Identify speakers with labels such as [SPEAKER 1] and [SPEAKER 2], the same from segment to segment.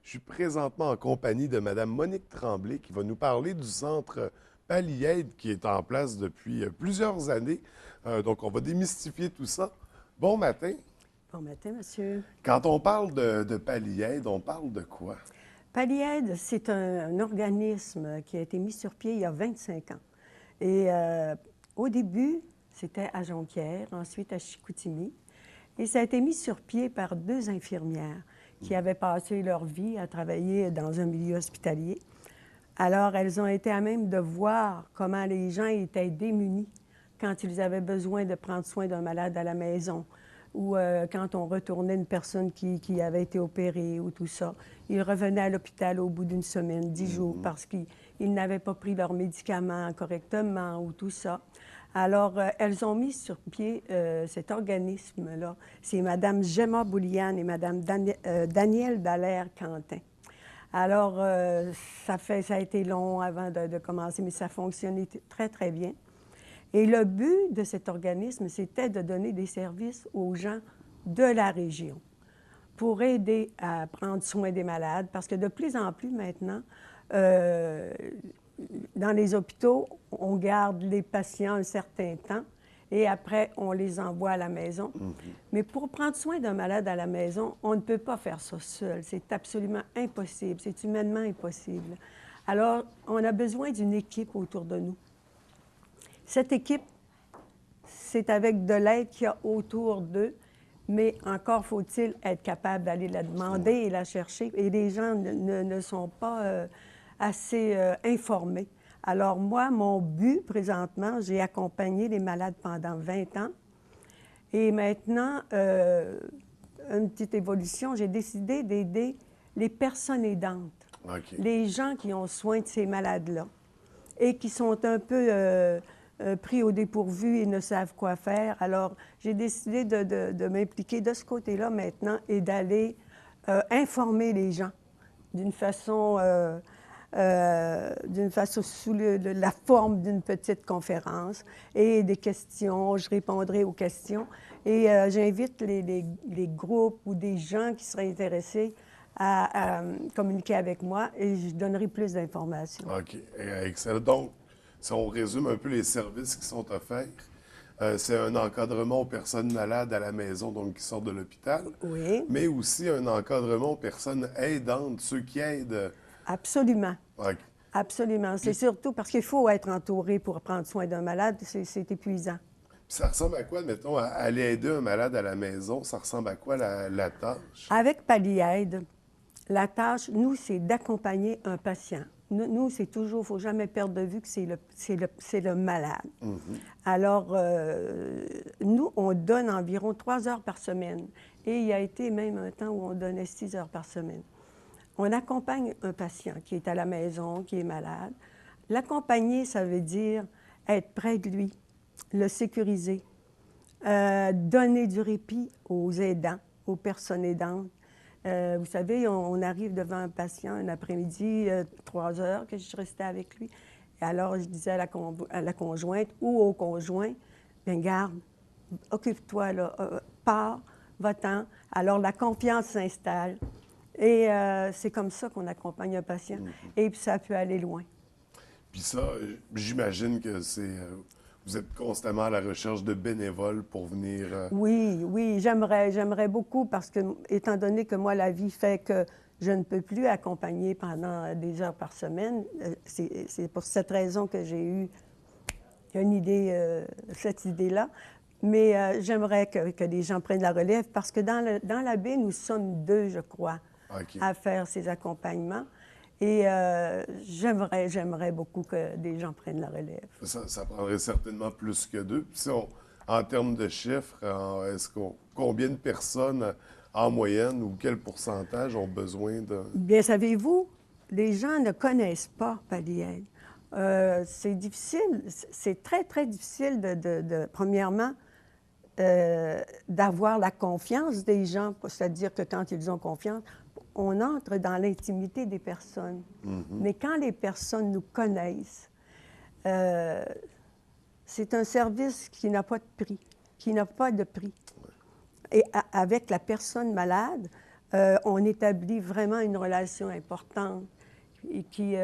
[SPEAKER 1] Je suis présentement en compagnie de Mme Monique Tremblay qui va nous parler du centre Palliaide qui est en place depuis plusieurs années. Donc, on va démystifier tout ça. Bon matin.
[SPEAKER 2] Bon matin, monsieur.
[SPEAKER 1] Quand on parle de Palliaide, on parle de quoi?
[SPEAKER 2] Palliaide, c'est un organisme qui a été mis sur pied il y a 25 ans. Et au début, c'était à Jonquière, ensuite à Chicoutimi. Et ça a été mis sur pied par deux infirmières qui avaient passé leur vie à travailler dans un milieu hospitalier. Alors, elles ont été à même de voir comment les gens étaient démunis quand ils avaient besoin de prendre soin d'un malade à la maison ou quand on retournait une personne qui avait été opérée ou tout ça. Ils revenaient à l'hôpital au bout d'une semaine, 10 jours, parce qu'ils n'avaient pas pris leurs médicaments correctement ou tout ça. Alors, elles ont mis sur pied cet organisme-là. C'est Mme Gemma Bouliane et Mme Danielle Dallaire-Quentin. Alors, ça a été long avant de commencer, mais ça fonctionnait très, très bien. Et le but de cet organisme, c'était de donner des services aux gens de la région pour aider à prendre soin des malades, parce que de plus en plus maintenant, dans les hôpitaux, on garde les patients un certain temps et après, on les envoie à la maison. Mais pour prendre soin d'un malade à la maison, on ne peut pas faire ça seul. C'est absolument impossible. C'est humainement impossible. Alors, on a besoin d'une équipe autour de nous. Cette équipe, c'est avec de l'aide qu'il y a autour d'eux, mais encore faut-il être capable d'aller la demander et la chercher. Et les gens ne sont pas assez informés. Alors moi, mon but présentement, j'ai accompagné les malades pendant 20 ans. Et maintenant, une petite évolution, j'ai décidé d'aider les personnes aidantes, les gens qui ont soin de ces malades-là et qui sont un peu pris au dépourvu et ne savent quoi faire. Alors, j'ai décidé de m'impliquer de ce côté-là maintenant et d'aller informer les gens d'une façon sous la forme d'une petite conférence et des questions. Je répondrai aux questions et j'invite les groupes ou des gens qui seraient intéressés à communiquer avec moi et je donnerai plus d'informations.
[SPEAKER 1] OK. Excellent. Donc, si on résume un peu les services qui sont offerts, c'est un encadrement aux personnes malades à la maison, donc qui sortent de l'hôpital,
[SPEAKER 2] Oui,
[SPEAKER 1] mais aussi un encadrement aux personnes aidantes, ceux qui aident.
[SPEAKER 2] absolument.
[SPEAKER 1] OK.
[SPEAKER 2] Absolument. C'est
[SPEAKER 1] Puis,
[SPEAKER 2] surtout parce qu'il faut être entouré pour prendre soin d'un malade. C'est épuisant.
[SPEAKER 1] ça ressemble à quoi, mettons, à aller aider un malade à la maison? Ça ressemble à quoi la tâche?
[SPEAKER 2] Avec Palliaide, la tâche, nous, c'est d'accompagner un patient. Nous, c'est toujours, il ne faut jamais perdre de vue que c'est le malade. Alors, nous, on donne environ 3 heures par semaine. Et il y a été même un temps où on donnait 6 heures par semaine. On accompagne un patient qui est à la maison, qui est malade. L'accompagner, ça veut dire être près de lui, le sécuriser, donner du répit aux aidants, aux personnes aidantes. Vous savez, on arrive devant un patient un après-midi, 3 heures, que je restais avec lui. Et alors, je disais à la conjointe ou au conjoint, bien, garde, occupe-toi, là, pars, va-t'en. Alors, la confiance s'installe. Et c'est comme ça qu'on accompagne un patient. Et puis, ça peut aller loin.
[SPEAKER 1] Puis ça, j'imagine que vous êtes constamment à la recherche de bénévoles pour venir.
[SPEAKER 2] Oui, oui, j'aimerais beaucoup parce que, étant donné que moi, la vie fait que je ne peux plus accompagner pendant des heures par semaine, c'est pour cette raison que j'ai eu une idée, cette idée-là. Mais j'aimerais que les gens prennent la relève parce que dans la baie, nous sommes deux, je crois,
[SPEAKER 1] OK.
[SPEAKER 2] à faire ces accompagnements. Et j'aimerais beaucoup que des gens prennent la relève.
[SPEAKER 1] Ça prendrait certainement plus que deux. Puis si en termes de chiffres, combien de personnes en moyenne ou quel pourcentage ont besoin de...
[SPEAKER 2] Bien, savez-vous, les gens ne connaissent pas Palliaide. C'est difficile, c'est très, très difficile premièrement, d'avoir la confiance des gens, c'est-à-dire que quand ils ont confiance, on entre dans l'intimité des personnes. Mais quand les personnes nous connaissent, c'est un service qui n'a pas de prix, qui n'a pas de prix. Et avec la personne malade, on établit vraiment une relation importante et qui,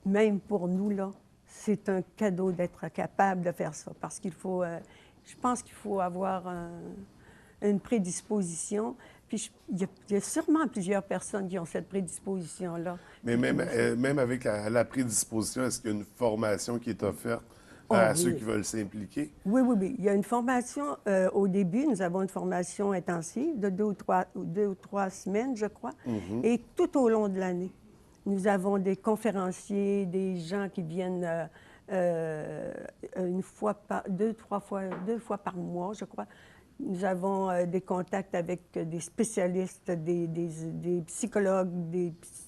[SPEAKER 2] même pour nous, là, c'est un cadeau d'être capable de faire ça parce qu'il faut, je pense qu'il faut avoir une prédisposition. Puis il y a sûrement plusieurs personnes qui ont cette prédisposition-là.
[SPEAKER 1] Mais même avec la prédisposition, est-ce qu'il y a une formation qui est offerte
[SPEAKER 2] Oh
[SPEAKER 1] à ceux
[SPEAKER 2] oui.
[SPEAKER 1] qui veulent s'impliquer?
[SPEAKER 2] Oui, oui, oui. Il y a une formation au début. Nous avons une formation intensive de 2 ou 3 semaines, je crois. Et tout au long de l'année, nous avons des conférenciers, des gens qui viennent une fois par, 2 fois par mois, je crois. Nous avons des contacts avec des spécialistes, des psychologues,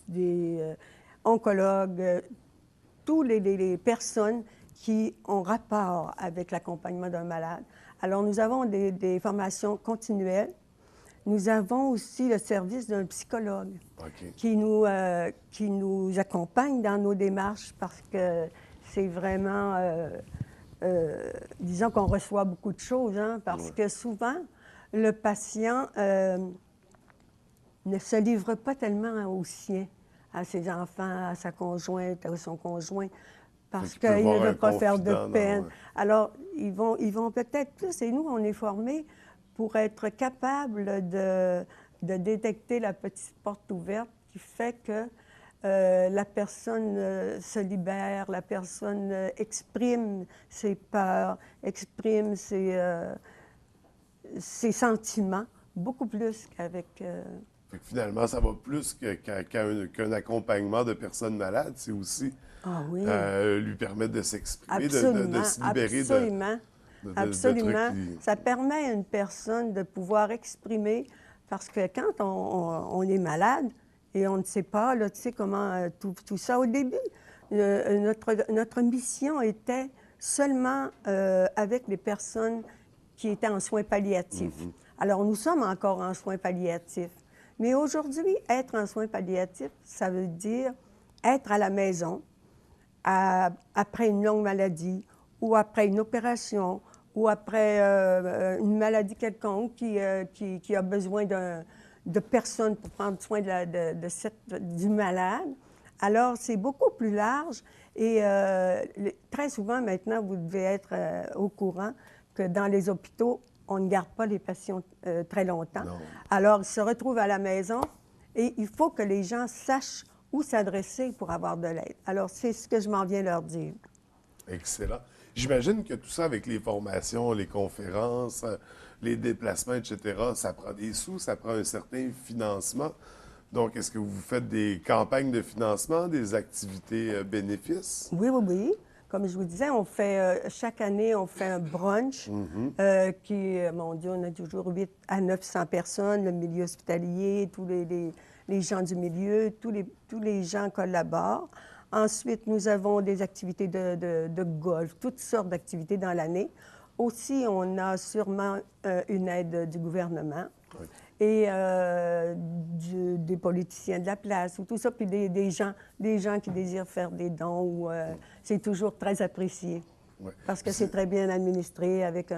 [SPEAKER 2] des oncologues, tous les personnes qui ont rapport avec l'accompagnement d'un malade. Alors, nous avons des formations continuelles. Nous avons aussi le service d'un psychologue
[SPEAKER 1] OK.
[SPEAKER 2] qui nous accompagne dans nos démarches parce que c'est vraiment, disons qu'on reçoit beaucoup de choses, hein, parce que souvent, le patient ne se livre pas tellement aux siens, à ses enfants, à sa conjointe, à son conjoint, parce
[SPEAKER 1] Fait qu'il peut
[SPEAKER 2] qu'il ne
[SPEAKER 1] voir
[SPEAKER 2] veut
[SPEAKER 1] un
[SPEAKER 2] pas faire de
[SPEAKER 1] confident
[SPEAKER 2] peine.
[SPEAKER 1] dans-
[SPEAKER 2] Alors, ils vont peut-être plus, et nous, on est formés pour être capables de détecter la petite porte ouverte qui fait que la personne se libère, la personne exprime ses peurs, exprime ses sentiments, beaucoup plus qu'avec...
[SPEAKER 1] Fait que finalement, ça va plus qu'un accompagnement de personnes malades. C'est aussi
[SPEAKER 2] Ah oui,
[SPEAKER 1] lui permettre de s'exprimer, de
[SPEAKER 2] absolument,
[SPEAKER 1] se libérer
[SPEAKER 2] absolument,
[SPEAKER 1] de trucs
[SPEAKER 2] absolument.
[SPEAKER 1] qui...
[SPEAKER 2] Ça permet à une personne de pouvoir exprimer, parce que quand on est malade et on ne sait pas, là, tu sais, comment tout ça, au début, notre mission était seulement avec les personnes qui étaient en soins palliatifs. Alors, nous sommes encore en soins palliatifs. Mais aujourd'hui, être en soins palliatifs, ça veut dire être à la maison après une longue maladie ou après une opération ou après une maladie quelconque qui a besoin de personnes pour prendre soin du malade. Alors, c'est beaucoup plus large et très souvent maintenant, vous devez être au courant que dans les hôpitaux, on ne garde pas les patients très longtemps.
[SPEAKER 1] Non.
[SPEAKER 2] Alors, ils se retrouvent à la maison et il faut que les gens sachent où s'adresser pour avoir de l'aide. Alors, c'est ce que je m'en viens leur dire.
[SPEAKER 1] Excellent. J'imagine que tout ça avec les formations, les conférences, les déplacements, etc., ça prend des sous, ça prend un certain financement. Donc, est-ce que vous faites des campagnes de financement, des activités bénéfices?
[SPEAKER 2] Oui, oui, oui. Comme je vous disais, on fait chaque année, on fait un brunch mon Dieu, on a toujours 800 à 900 personnes, le milieu hospitalier, tous les gens du milieu, tous les gens collaborent. Ensuite, nous avons des activités de golf, toutes sortes d'activités dans l'année. Aussi, on a sûrement une aide du gouvernement et des politiciens de la place, ou tout ça, puis des gens qui désirent faire des dons. C'est toujours très apprécié, parce que c'est très bien administré avec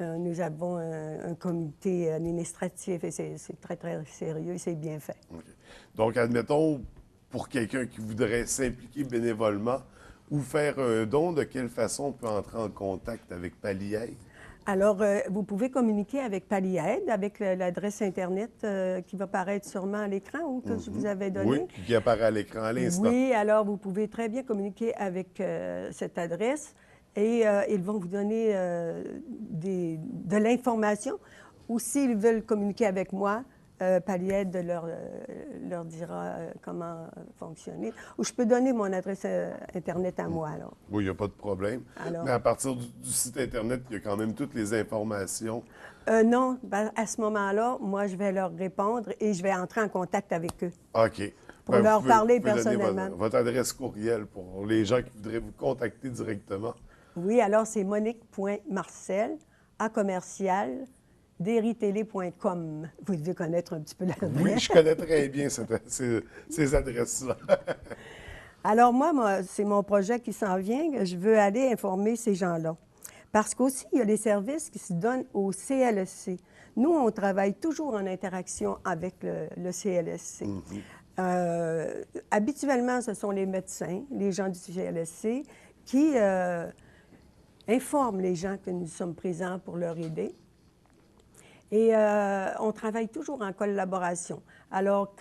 [SPEAKER 2] nous avons un comité administratif et c'est très, très sérieux et c'est bien fait.
[SPEAKER 1] OK. Donc, admettons, pour quelqu'un qui voudrait s'impliquer bénévolement ou faire un don, de quelle façon on peut entrer en contact avec Palliaide?
[SPEAKER 2] Alors, vous pouvez communiquer avec Palliaide, avec l'adresse Internet qui va apparaître sûrement à l'écran ou que je vous avais donnée.
[SPEAKER 1] Oui, qui apparaît à l'écran à l'instant.
[SPEAKER 2] Oui, alors vous pouvez très bien communiquer avec cette adresse et ils vont vous donner de l'information. Ou s'ils veulent communiquer avec moi, Palliaide leur dira comment fonctionner. Ou je peux donner mon adresse Internet à moi, alors.
[SPEAKER 1] Oui, il n'y a pas de problème.
[SPEAKER 2] Alors.
[SPEAKER 1] Mais à partir du site Internet, il y a quand même toutes les informations.
[SPEAKER 2] Non, ben, à ce moment-là, moi, je vais leur répondre et je vais entrer en contact avec eux.
[SPEAKER 1] OK.
[SPEAKER 2] Pour
[SPEAKER 1] Ben,
[SPEAKER 2] leur parler
[SPEAKER 1] vous pouvez donner
[SPEAKER 2] personnellement.
[SPEAKER 1] votre adresse courriel pour les gens qui voudraient vous contacter directement.
[SPEAKER 2] Oui, alors c'est monique.marcel @deritélé.com. Vous devez connaître un petit peu l'adresse.
[SPEAKER 1] Oui, je connais très bien ces adresses-là.
[SPEAKER 2] Alors moi, c'est mon projet qui s'en vient. Je veux aller informer ces gens-là. Parce qu'aussi, il y a des services qui se donnent au CLSC. Nous, on travaille toujours en interaction avec le CLSC. Habituellement, ce sont les médecins, les gens du CLSC, qui informent les gens que nous sommes présents pour leur aider. Et on travaille toujours en collaboration. Alors,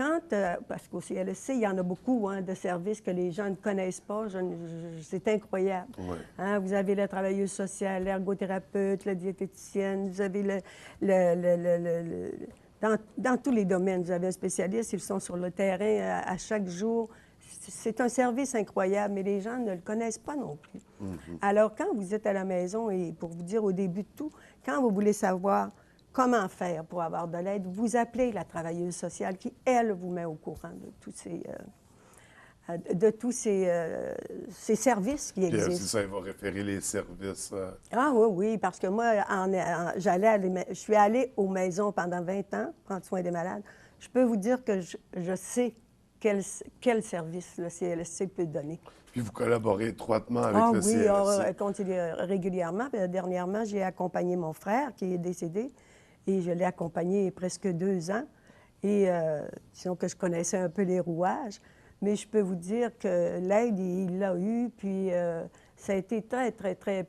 [SPEAKER 2] parce qu'au CLSC, il y en a beaucoup de services que les gens ne connaissent pas, c'est incroyable.
[SPEAKER 1] Ouais.
[SPEAKER 2] Hein, vous avez la travailleuse sociale, l'ergothérapeute, la diététicienne, vous avez dans tous les domaines, vous avez un spécialiste, ils sont sur le terrain à chaque jour. C'est un service incroyable, mais les gens ne le connaissent pas non plus. Alors, quand vous êtes à la maison, et pour vous dire au début de tout, quand vous voulez savoir comment faire pour avoir de l'aide, vous appelez la travailleuse sociale qui, elle, vous met au courant de tous ces services qui
[SPEAKER 1] Puis,
[SPEAKER 2] existent.
[SPEAKER 1] c'est ça, il va référer les services.
[SPEAKER 2] Ah oui, oui, parce que moi, je suis allée aux maisons pendant 20 ans, prendre soin des malades. Je peux vous dire que je sais quel service le CLSC peut donner.
[SPEAKER 1] Puis vous collaborez étroitement avec le CLSC.
[SPEAKER 2] Ah oui, régulièrement. Dernièrement, j'ai accompagné mon frère qui est décédé et je l'ai accompagné presque 2 ans. Et disons que je connaissais un peu les rouages, mais je peux vous dire que l'aide, il l'a eu, puis ça a été très, très, très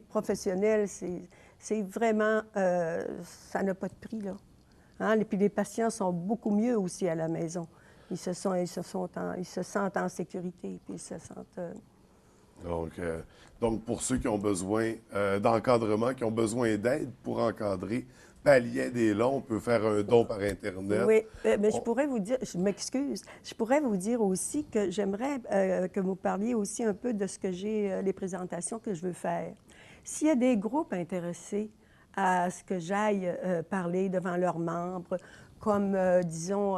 [SPEAKER 2] professionnel. C'est vraiment, ça n'a pas de prix, là. Hein? Et puis les patients sont beaucoup mieux aussi à la maison. Ils se sentent en sécurité, puis ils se sentent...
[SPEAKER 1] Donc, pour ceux qui ont besoin d'encadrement, qui ont besoin d'aide pour encadrer, Palliait des Longs, on peut faire un don par Internet.
[SPEAKER 2] Oui, mais je pourrais vous dire, je m'excuse, je pourrais vous dire aussi que j'aimerais que vous parliez aussi un peu de ce que j'ai, les présentations que je veux faire. S'il y a des groupes intéressés à ce que j'aille parler devant leurs membres, comme, disons,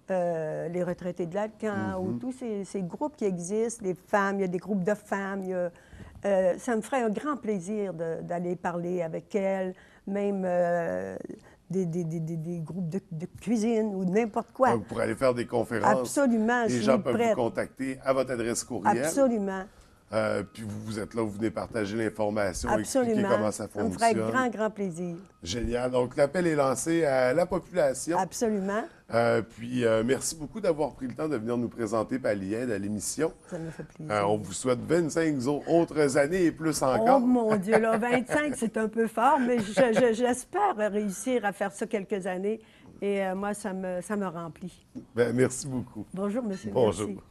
[SPEAKER 2] les retraités de l'Alcan ou tous ces groupes qui existent, les femmes, il y a des groupes de femmes, ça me ferait un grand plaisir d'aller parler avec elles, même des groupes de cuisine ou n'importe quoi.
[SPEAKER 1] Donc, pour aller faire des conférences,
[SPEAKER 2] absolument,
[SPEAKER 1] les gens peuvent vous contacter à votre adresse courriel.
[SPEAKER 2] Absolument.
[SPEAKER 1] Puis vous êtes là, vous venez partager l'information,
[SPEAKER 2] Absolument.
[SPEAKER 1] expliquer comment ça fonctionne.
[SPEAKER 2] Ça me ferait grand, grand plaisir.
[SPEAKER 1] Génial. Donc, l'appel est lancé à la population.
[SPEAKER 2] Absolument.
[SPEAKER 1] Puis, merci beaucoup d'avoir pris le temps de venir nous présenter Palliaide à l'émission.
[SPEAKER 2] Ça me fait plaisir.
[SPEAKER 1] On vous souhaite 25 autres années et plus encore.
[SPEAKER 2] Oh mon Dieu, là, 25, c'est un peu fort, mais j'espère réussir à faire ça quelques années. Et moi, ça me remplit.
[SPEAKER 1] Bien, merci beaucoup.
[SPEAKER 2] Bonjour, monsieur.
[SPEAKER 1] Bonjour.
[SPEAKER 2] Merci.